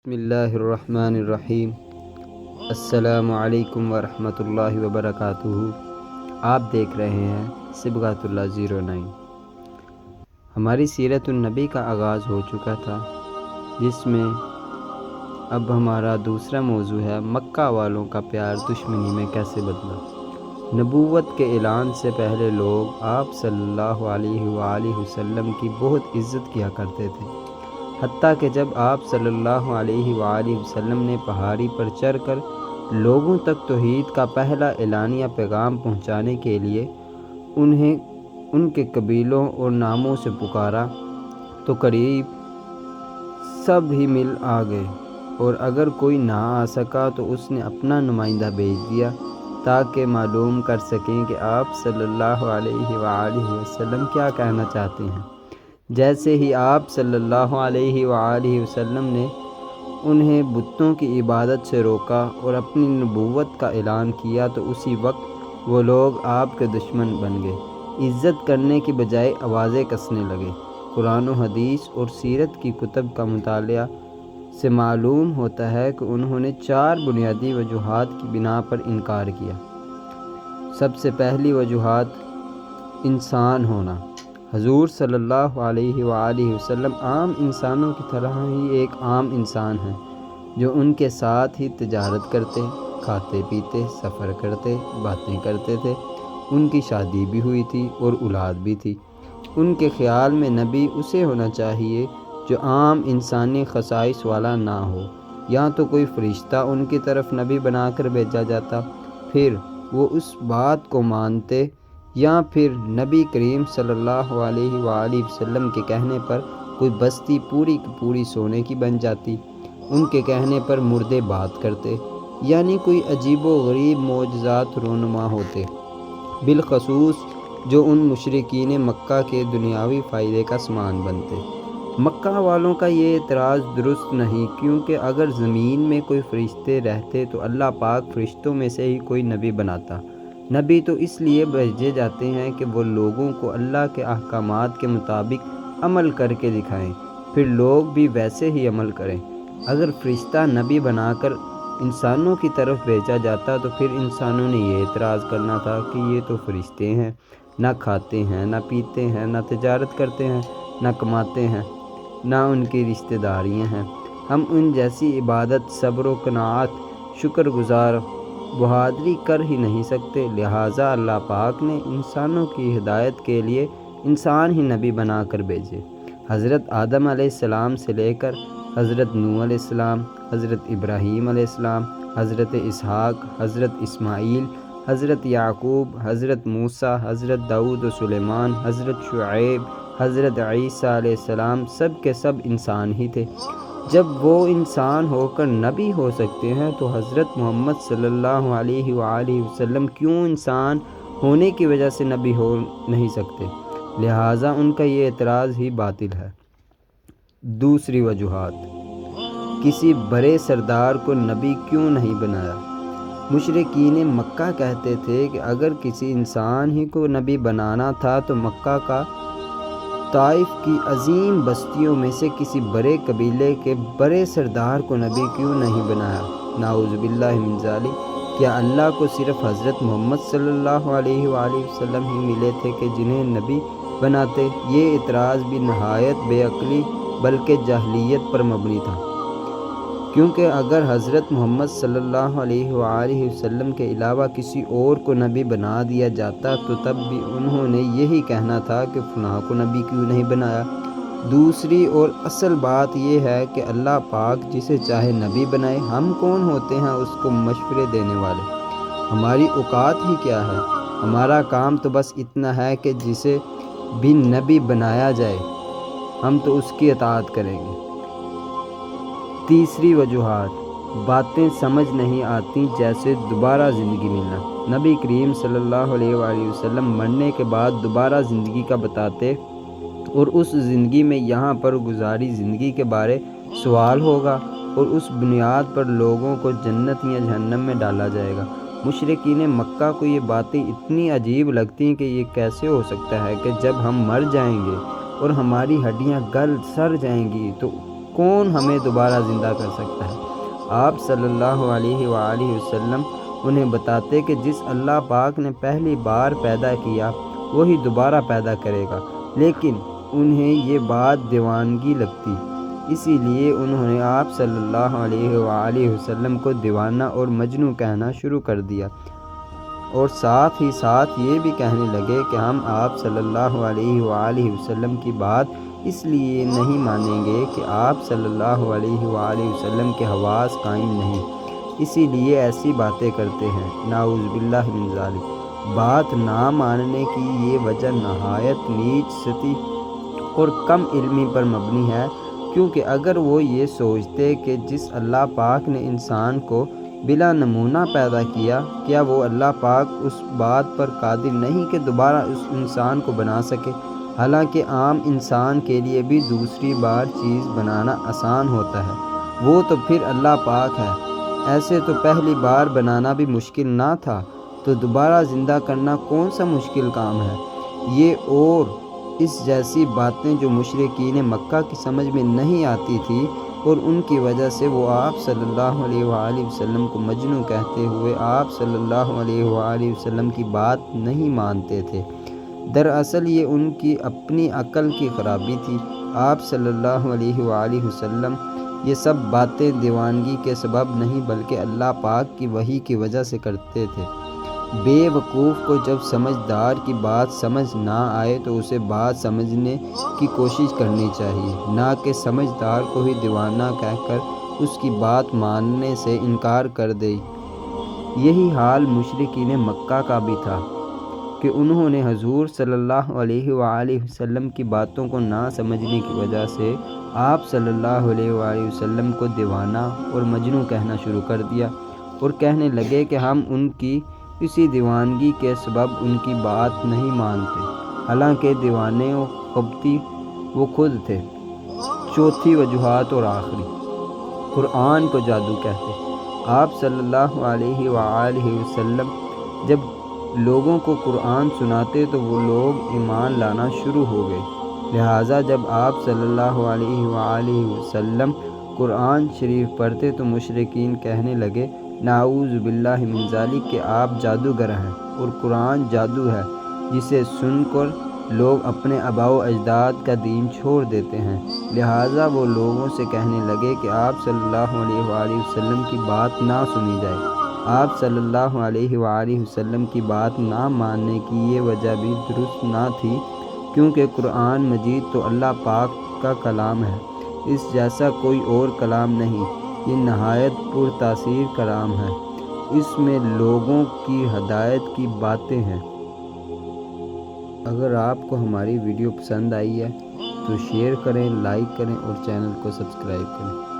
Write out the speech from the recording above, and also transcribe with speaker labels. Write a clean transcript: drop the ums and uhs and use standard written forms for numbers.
Speaker 1: بسم اللہ الرحمن الرحیم۔ السلام علیکم ورحمۃ اللہ وبرکاتہ۔ آپ دیکھ رہے ہیں صبغۃ اللہ 09۔ ہماری سیرت النبی کا آغاز ہو چکا تھا، جس میں اب ہمارا دوسرا موضوع ہے مکہ والوں کا پیار دشمنی میں کیسے بدلا۔ نبوت کے اعلان سے پہلے لوگ آپ صلی اللہ علیہ وآلہ وسلم کی بہت عزت کیا کرتے تھے، حتیٰ کہ جب آپ صلی اللہ علیہ وآلہ وسلم نے پہاڑی پر چڑھ کر لوگوں تک توحید کا پہلا اعلانیہ پیغام پہنچانے کے لیے انہیں ان کے قبیلوں اور ناموں سے پکارا تو قریب سب ہی مل آ گئے، اور اگر کوئی نہ آ سکا تو اس نے اپنا نمائندہ بھیج دیا تاکہ معلوم کر سکیں کہ آپ صلی اللہ علیہ وآلہ وسلم کیا کہنا چاہتے ہیں۔ جیسے ہی آپ صلی اللہ علیہ وآلہ وسلم نے انہیں بتوں کی عبادت سے روکا اور اپنی نبوت کا اعلان کیا تو اسی وقت وہ لوگ آپ کے دشمن بن گئے، عزت کرنے کی بجائے آوازیں کسنے لگے۔ قرآن و حدیث اور سیرت کی کتب کا مطالعہ سے معلوم ہوتا ہے کہ انہوں نے 4 بنیادی وجوہات کی بنا پر انکار کیا۔ سب سے پہلی وجوہات انسان ہونا۔ حضور صلی اللہ علیہ وآلہ وسلم عام انسانوں کی طرح ہی ایک عام انسان ہیں، جو ان کے ساتھ ہی تجارت کرتے، کھاتے پیتے، سفر کرتے، باتیں کرتے تھے۔ ان کی شادی بھی ہوئی تھی اور اولاد بھی تھی۔ ان کے خیال میں نبی اسے ہونا چاہیے جو عام انسانی خصائص والا نہ ہو، یا تو کوئی فرشتہ ان کی طرف نبی بنا کر بھیجا جاتا، پھر وہ اس بات کو مانتے، یا پھر نبی کریم صلی اللہ علیہ وآلہ وسلم کے کہنے پر کوئی بستی پوری کی پوری سونے کی بن جاتی، ان کے کہنے پر مردے بات کرتے، یعنی کوئی عجیب و غریب معجزات رونما ہوتے، بالخصوص جو ان مشرکین مکہ کے دنیاوی فائدے کا سامان بنتے۔ مکہ والوں کا یہ اعتراض درست نہیں، کیونکہ اگر زمین میں کوئی فرشتے رہتے تو اللہ پاک فرشتوں میں سے ہی کوئی نبی بناتا۔ نبی تو اس لیے بھیجے جاتے ہیں کہ وہ لوگوں کو اللہ کے احکامات کے مطابق عمل کر کے دکھائیں، پھر لوگ بھی ویسے ہی عمل کریں۔ اگر فرشتہ نبی بنا کر انسانوں کی طرف بھیجا جاتا تو پھر انسانوں نے یہ اعتراض کرنا تھا کہ یہ تو فرشتے ہیں، نہ کھاتے ہیں، نہ پیتے ہیں، نہ تجارت کرتے ہیں، نہ کماتے ہیں، نہ ان کی رشتہ داریاں ہیں، ہم ان جیسی عبادت، صبر و قناعت، شکر گزار، بہادری کر ہی نہیں سکتے، لہٰذا اللہ پاک نے انسانوں کی ہدایت کے لیے انسان ہی نبی بنا کر بھیجے۔ حضرت آدم علیہ السلام سے لے کر حضرت نوح علیہ السلام، حضرت ابراہیم علیہ السلام، حضرت اسحاق، حضرت اسماعیل، حضرت یعقوب، حضرت موسیٰ، حضرت داؤد و سلیمان، حضرت شعیب، حضرت عیسیٰ علیہ السلام، سب کے سب انسان ہی تھے۔ جب وہ انسان ہو کر نبی ہو سکتے ہیں تو حضرت محمد صلی اللہ علیہ وآلہ وسلم کیوں انسان ہونے کی وجہ سے نبی ہو نہیں سکتے؟ لہٰذا ان کا یہ اعتراض ہی باطل ہے۔ دوسری وجوہات، کسی بڑے سردار کو نبی کیوں نہیں بنایا۔ مشرکین مکہ کہتے تھے کہ اگر کسی انسان ہی کو نبی بنانا تھا تو مکہ کا طائف کی عظیم بستیوں میں سے کسی بڑے قبیلے کے بڑے سردار کو نبی کیوں نہیں بنایا۔ نعوذ باللہ من ذالک، کیا اللہ کو صرف حضرت محمد صلی اللہ علیہ وآلہ وسلم ہی ملے تھے کہ جنہیں نبی بناتے؟ یہ اعتراض بھی نہایت بے عقلی بلکہ جاہلیت پر مبنی تھا، کیونکہ اگر حضرت محمد صلی اللہ علیہ وآلہ وسلم کے علاوہ کسی اور کو نبی بنا دیا جاتا تو تب بھی انہوں نے یہی کہنا تھا کہ فلاں کو نبی کیوں نہیں بنایا۔ دوسری اور اصل بات یہ ہے کہ اللہ پاک جسے چاہے نبی بنائے، ہم کون ہوتے ہیں اس کو مشورے دینے والے؟ ہماری اوقات ہی کیا ہے؟ ہمارا کام تو بس اتنا ہے کہ جسے بھی نبی بنایا جائے ہم تو اس کی اطاعت کریں گے۔ تیسری وجوہات، باتیں سمجھ نہیں آتی، جیسے دوبارہ زندگی ملنا۔ نبی کریم صلی اللہ علیہ وآلہ وسلم مرنے کے بعد دوبارہ زندگی کا بتاتے اور اس زندگی میں یہاں پر گزاری زندگی کے بارے سوال ہوگا اور اس بنیاد پر لوگوں کو جنت یا جہنم میں ڈالا جائے گا۔ مشرکین مکہ کو یہ باتیں اتنی عجیب لگتیں کہ یہ کیسے ہو سکتا ہے کہ جب ہم مر جائیں گے اور ہماری ہڈیاں گل سڑ جائیں گی تو کون ہمیں دوبارہ زندہ کر سکتا ہے؟ آپ صلی اللہ علیہ وآلہ وسلم انہیں بتاتے کہ جس اللہ پاک نے پہلی بار پیدا کیا وہی دوبارہ پیدا کرے گا، لیکن انہیں یہ بات دیوانگی لگتی، اسی لیے انہوں نے آپ صلی اللہ علیہ وآلہ وسلم کو دیوانہ اور مجنوں کہنا شروع کر دیا، اور ساتھ ہی ساتھ یہ بھی کہنے لگے کہ ہم آپ صلی اللہ علیہ وآلہ وسلم کی بات اس لیے نہیں مانیں گے کہ آپ صلی اللہ علیہ وآلہ وسلم کے حواس قائم نہیں، اسی لیے ایسی باتیں کرتے ہیں۔ نعوذ باللہ من ذالک۔ بات نہ ماننے کی یہ وجہ نہایت نیچ سطح اور کم علمی پر مبنی ہے، کیونکہ اگر وہ یہ سوچتے کہ جس اللہ پاک نے انسان کو بلا نمونہ پیدا کیا، کیا وہ اللہ پاک اس بات پر قادر نہیں کہ دوبارہ اس انسان کو بنا سکے؟ حالانکہ عام انسان کے لیے بھی دوسری بار چیز بنانا آسان ہوتا ہے، وہ تو پھر اللہ پاک ہے۔ ایسے تو پہلی بار بنانا بھی مشکل نہ تھا، تو دوبارہ زندہ کرنا کون سا مشکل کام ہے؟ یہ اور اس جیسی باتیں جو مشرکین مکہ کی سمجھ میں نہیں آتی تھی، اور ان کی وجہ سے وہ آپ صلی اللہ علیہ وآلہ وسلم کو مجنوں کہتے ہوئے آپ صلی اللہ علیہ وآلہ وسلم کی بات نہیں مانتے تھے۔ دراصل یہ ان کی اپنی عقل کی خرابی تھی۔ آپ صلی اللہ علیہ وآلہ وسلم یہ سب باتیں دیوانگی کے سبب نہیں بلکہ اللہ پاک کی وحی کی وجہ سے کرتے تھے۔ بے وقوف کو جب سمجھدار کی بات سمجھ نہ آئے تو اسے بات سمجھنے کی کوشش کرنی چاہیے، نہ کہ سمجھدار کو ہی دیوانہ کہہ کر اس کی بات ماننے سے انکار کر دے۔ یہی حال مشرکین مکہ کا بھی تھا کہ انہوں نے حضور صلی اللہ علیہ وآلہ وسلم کی باتوں کو نہ سمجھنے کی وجہ سے آپ صلی اللہ علیہ وآلہ وسلم کو دیوانہ اور مجنوں کہنا شروع کر دیا، اور کہنے لگے کہ ہم ان کی اسی دیوانگی کے سبب ان کی بات نہیں مانتے، حالانکہ دیوانے و قبطی وہ خود تھے۔ چوتھی وجوہات اور آخری، قرآن کو جادو کہتے۔ آپ صلی اللہ علیہ وآلہ وسلم جب لوگوں کو قرآن سناتے تو وہ لوگ ایمان لانا شروع ہو گئے، لہٰذا جب آپ صلی اللہ علیہ وآلہ وسلم قرآن شریف پڑھتے تو مشرکین کہنے لگے نعوذ باللہ من ذالک کہ آپ جادوگر ہیں، اور قرآن جادو ہے جسے سن کر لوگ اپنے آباء و اجداد کا دین چھوڑ دیتے ہیں۔ لہٰذا وہ لوگوں سے کہنے لگے کہ آپ صلی اللہ علیہ وآلہ وسلم کی بات نہ سنی جائے۔ آپ صلی اللہ علیہ وآلہ وسلم کی بات نہ ماننے کی یہ وجہ بھی درست نہ تھی، کیونکہ قرآن مجید تو اللہ پاک کا کلام ہے، اس جیسا کوئی اور کلام نہیں، یہ نہایت پر تاثیر کلام ہے، اس میں لوگوں کی ہدایت کی باتیں ہیں۔ اگر آپ کو ہماری ویڈیو پسند آئی ہے تو شیئر کریں، لائک کریں اور چینل کو سبسکرائب کریں۔